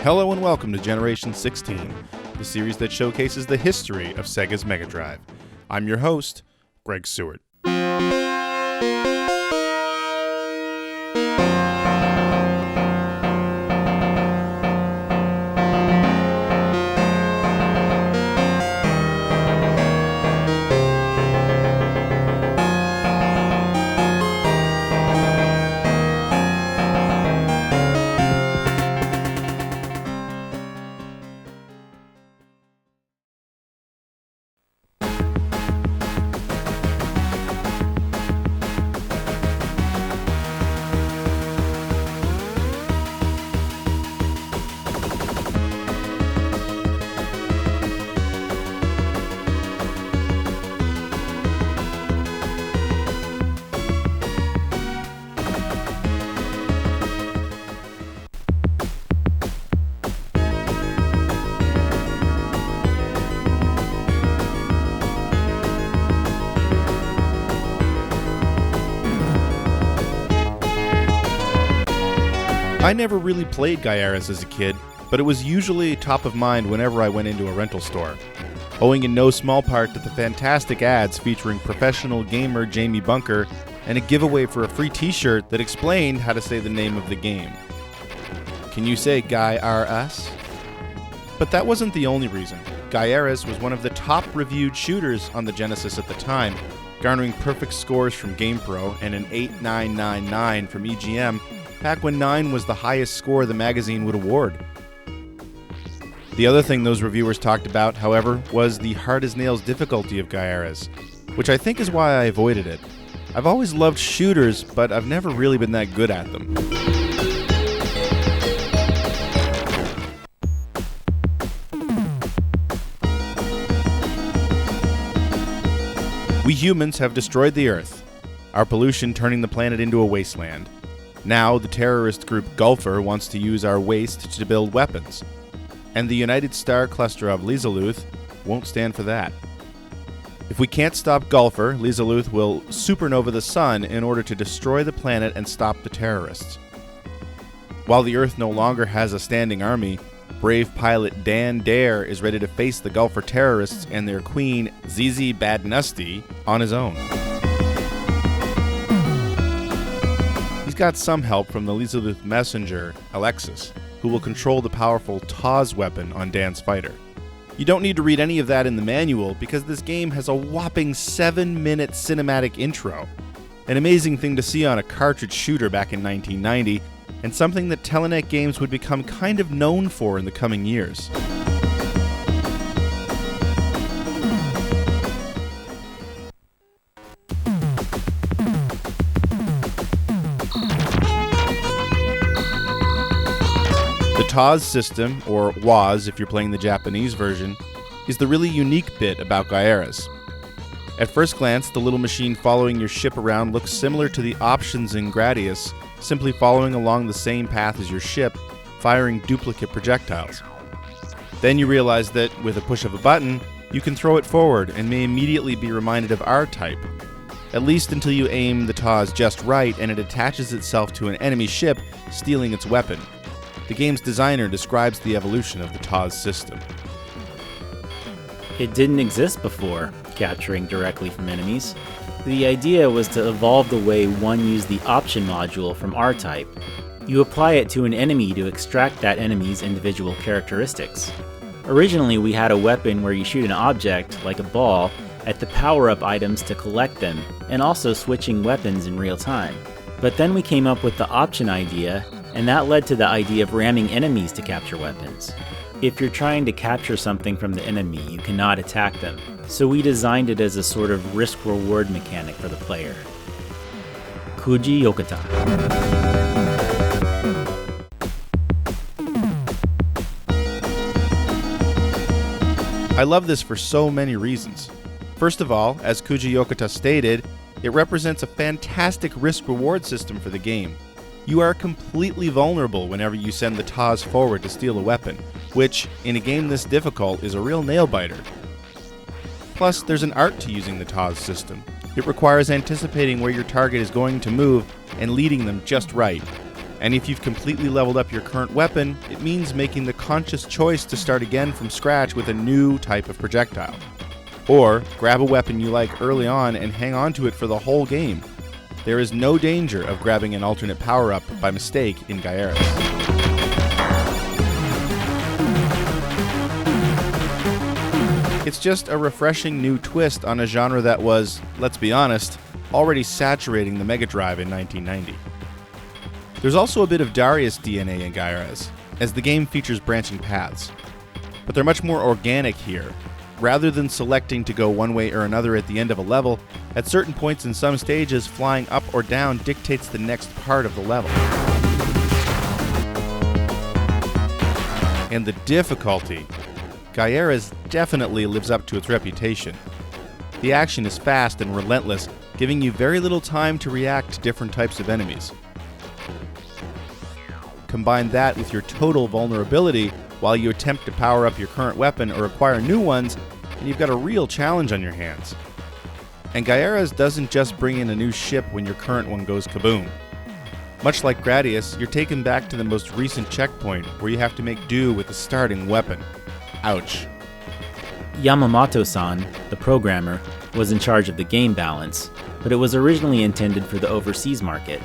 Hello and welcome to Generation 16, the series that showcases the history of Sega's Mega Drive. I'm your host, Greg Seward. I never really played Gaiares as a kid, but it was usually top of mind whenever I went into a rental store, owing in no small part to the fantastic ads featuring professional gamer Jamie Bunker and a giveaway for a free t-shirt that explained how to say the name of the game. Can you say Gaiares? But that wasn't the only reason. Gaiares was one of the top reviewed shooters on the Genesis at the time, garnering perfect scores from GamePro and an 8999 from EGM, back when 9 was the highest score the magazine would award. The other thing those reviewers talked about, however, was the hard-as-nails difficulty of Gaiares, which I think is why I avoided it. I've always loved shooters, but I've never really been that good at them. We humans have destroyed the Earth, our pollution turning the planet into a wasteland. Now, the terrorist group Gulfer wants to use our waste to build weapons, and the United Star Cluster of Lizaluth won't stand for that. If we can't stop Gulfer, Lizaluth will supernova the sun in order to destroy the planet and stop the terrorists. While the Earth no longer has a standing army, brave pilot Dan Dare is ready to face the Gulfer terrorists and their queen, Zizi Badnusty, on his own. Got some help from the Lizaluth messenger, Alexis, who will control the powerful Taz weapon on Dan's fighter. You don't need to read any of that in the manual because this game has a whopping 7-minute cinematic intro. An amazing thing to see on a cartridge shooter back in 1990, and something that Telenet games would become kind of known for in the coming years. The Taz system, or WAS if you're playing the Japanese version, is the really unique bit about Gaiares. At first glance, the little machine following your ship around looks similar to the options in Gradius, simply following along the same path as your ship, firing duplicate projectiles. Then you realize that, with a push of a button, you can throw it forward and may immediately be reminded of R-Type, at least until you aim the Taz just right and it attaches itself to an enemy ship, stealing its weapon. The game's designer describes the evolution of the Taz system. It didn't exist before, capturing directly from enemies. The idea was to evolve the way one used the option module from R-Type. You apply it to an enemy to extract that enemy's individual characteristics. Originally, we had a weapon where you shoot an object, like a ball, at the power-up items to collect them, and also switching weapons in real time. But then we came up with the option idea, and that led to the idea of ramming enemies to capture weapons. If you're trying to capture something from the enemy, you cannot attack them, so we designed it as a sort of risk-reward mechanic for the player. Kuji Yokota. I love this for so many reasons. First of all, as Kuji Yokota stated, it represents a fantastic risk-reward system for the game. You are completely vulnerable whenever you send the Taz forward to steal a weapon, which, in a game this difficult, is a real nail-biter. Plus, there's an art to using the Taz system. It requires anticipating where your target is going to move and leading them just right. And if you've completely leveled up your current weapon, it means making the conscious choice to start again from scratch with a new type of projectile. Or grab a weapon you like early on and hang on to it for the whole game. There is no danger of grabbing an alternate power-up by mistake in Gaiares. It's just a refreshing new twist on a genre that was, let's be honest, already saturating the Mega Drive in 1990. There's also a bit of Darius DNA in Gaiares, as the game features branching paths. But they're much more organic here. Rather than selecting to go one way or another at the end of a level, at certain points in some stages, flying up or down dictates the next part of the level. And the difficulty. Gaiares definitely lives up to its reputation. The action is fast and relentless, giving you very little time to react to different types of enemies. Combine that with your total vulnerability while you attempt to power up your current weapon or acquire new ones, and you've got a real challenge on your hands. And Gaiares doesn't just bring in a new ship when your current one goes kaboom. Much like Gradius, you're taken back to the most recent checkpoint where you have to make do with the starting weapon. Ouch. Yamamoto-san, the programmer, was in charge of the game balance, but it was originally intended for the overseas market.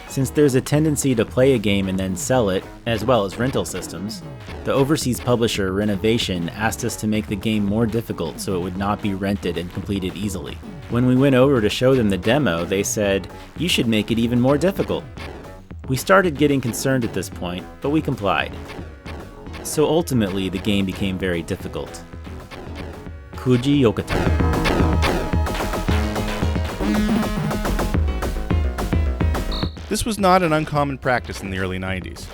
Since there's a tendency to play a game and then sell it, as well as rental systems, the overseas publisher Renovation asked us to make the game more difficult so it would not be rented and completed easily. When we went over to show them the demo, they said, "You should make it even more difficult." We started getting concerned at this point, but we complied. So ultimately, the game became very difficult. Koji Yokota. This was not an uncommon practice in the early 90s.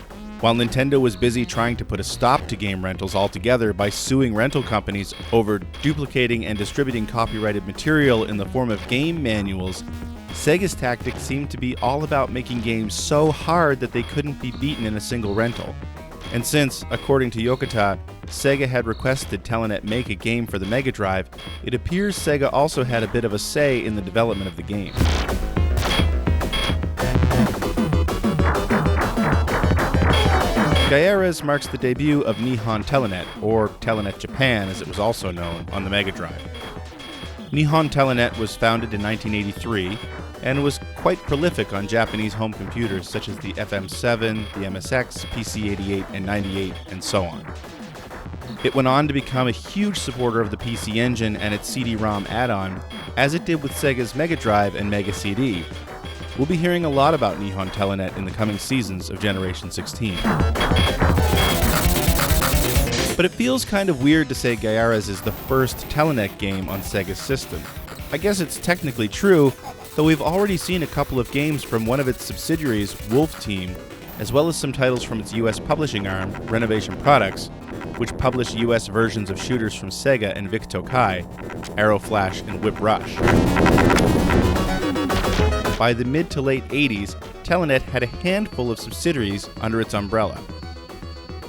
While Nintendo was busy trying to put a stop to game rentals altogether by suing rental companies over duplicating and distributing copyrighted material in the form of game manuals, Sega's tactic seemed to be all about making games so hard that they couldn't be beaten in a single rental. And since, according to Yokota, Sega had requested Telenet make a game for the Mega Drive, it appears Sega also had a bit of a say in the development of the game. Gaiares marks the debut of Nihon Telenet, or Telenet Japan as it was also known, on the Mega Drive. Nihon Telenet was founded in 1983 and was quite prolific on Japanese home computers such as the FM7, the MSX, PC-88, and 98, and so on. It went on to become a huge supporter of the PC Engine and its CD-ROM add-on, as it did with Sega's Mega Drive and Mega CD. We'll be hearing a lot about Nihon Telenet in the coming seasons of Generation 16. But it feels kind of weird to say Gaiares is the first Telenet game on Sega's system. I guess it's technically true, though we've already seen a couple of games from one of its subsidiaries, Wolf Team, as well as some titles from its US publishing arm, Renovation Products, which publish US versions of shooters from Sega and Vic Tokai, Arrow Flash and Whip Rush. By the mid to late 80s, Telenet had a handful of subsidiaries under its umbrella.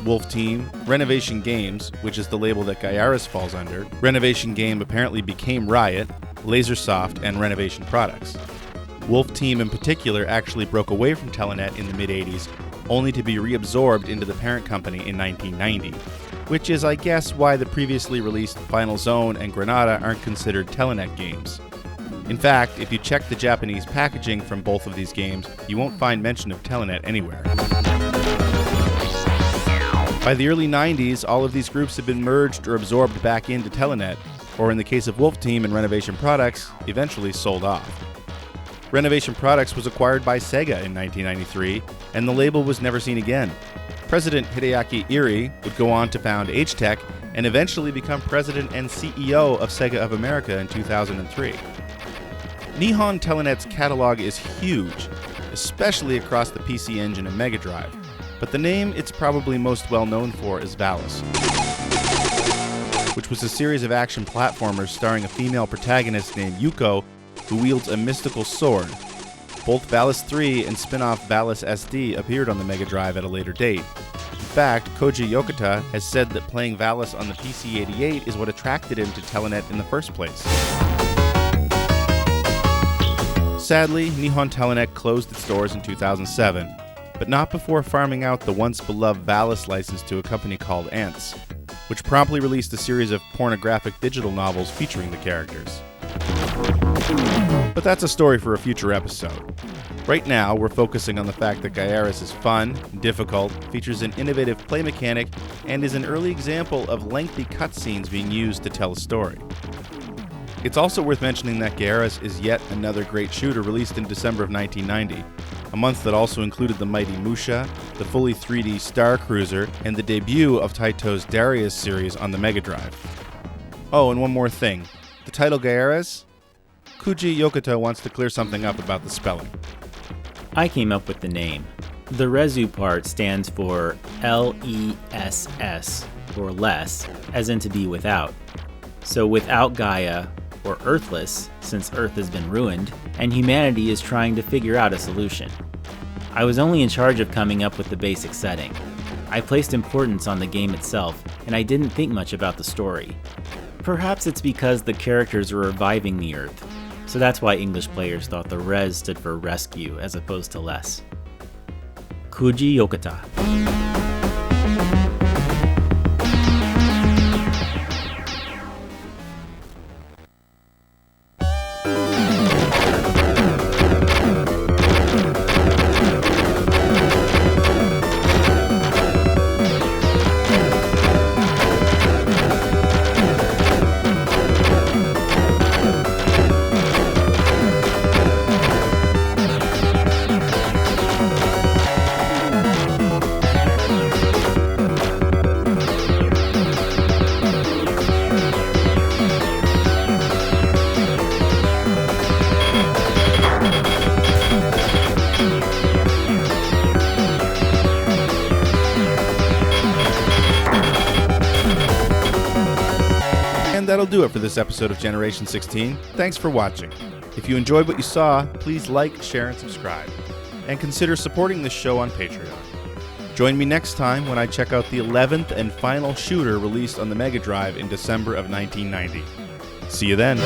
Wolf Team, Renovation Games, which is the label that Gaiares falls under, Renovation Game apparently became Riot, Lasersoft, and Renovation Products. Wolf Team in particular actually broke away from Telenet in the mid-80s, only to be reabsorbed into the parent company in 1990, which is, I guess, why the previously released Final Zone and Granada aren't considered Telenet games. In fact, if you check the Japanese packaging from both of these games, you won't find mention of Telenet anywhere. By the early 90s, all of these groups had been merged or absorbed back into Telenet, or in the case of Wolf Team and Renovation Products, eventually sold off. Renovation Products was acquired by Sega in 1993, and the label was never seen again. President Hideaki Iri would go on to found H-Tech and eventually become president and CEO of Sega of America in 2003. Nihon Telenet's catalog is huge, especially across the PC Engine and Mega Drive, but the name it's probably most well known for is Valis, which was a series of action platformers starring a female protagonist named Yuko who wields a mystical sword. Both Valis 3 and spin-off Valis SD appeared on the Mega Drive at a later date. In fact, Koji Yokota has said that playing Valis on the PC-88 is what attracted him to Telenet in the first place. Sadly, Nihon Telenet closed its doors in 2007. but not before farming out the once beloved Valis license to a company called Ants, which promptly released a series of pornographic digital novels featuring the characters. But that's a story for a future episode. Right now, we're focusing on the fact that Gaiares is fun, difficult, features an innovative play mechanic, and is an early example of lengthy cutscenes being used to tell a story. It's also worth mentioning that Gaiares is yet another great shooter released in December of 1990, a month that also included the mighty Musha, the fully 3D Star Cruiser, and the debut of Taito's Darius series on the Mega Drive. Oh, and one more thing. The title Gaiares? Kuji Yokota wants to clear something up about the spelling. I came up with the name. The Resu part stands for L-E-S-S, or less, as in to be without. So without Gaia, or Earthless, since Earth has been ruined, and humanity is trying to figure out a solution. I was only in charge of coming up with the basic setting. I placed importance on the game itself, and I didn't think much about the story. Perhaps it's because the characters are reviving the Earth, so that's why English players thought the res stood for rescue as opposed to less. Kuji Yokota. That'll do it for this episode of Generation 16. Thanks for watching. If you enjoyed what you saw, please like, share, and subscribe. And consider supporting this show on Patreon. Join me next time when I check out the 11th and final shooter released on the Mega Drive in December of 1990. See you then.